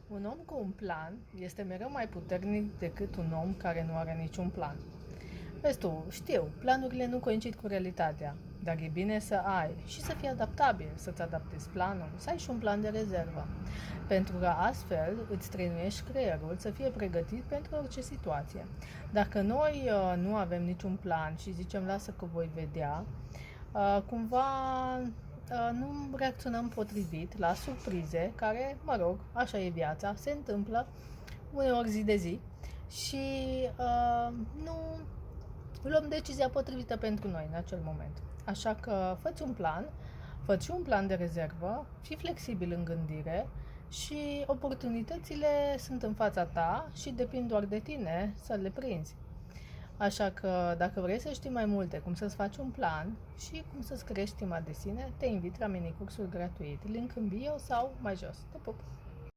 Un om cu un plan este mereu mai puternic decât un om care nu are niciun plan. Vezi tu, știu, planurile nu coincid cu realitatea, dar e bine să ai și să fii adaptabil, să-ți adaptezi planul, să ai și un plan de rezervă. Pentru că astfel îți trăinuiești creierul să fie pregătit pentru orice situație. Dacă noi nu avem niciun plan și zicem lasă că voi vedea, cumva nu reacționăm potrivit la surprize care, mă rog, așa e viața, se întâmplă uneori zi de zi și nu luăm decizia potrivită pentru noi în acel moment. Așa că fă-ți un plan, fă-ți un plan de rezervă, fii flexibil în gândire și oportunitățile sunt în fața ta și depind doar de tine să le prinzi. Așa că dacă vrei să știi mai multe cum să-ți faci un plan și cum să-ți crești stima de sine, te invit la minicursul gratuit. Link în bio sau mai jos. Te pup!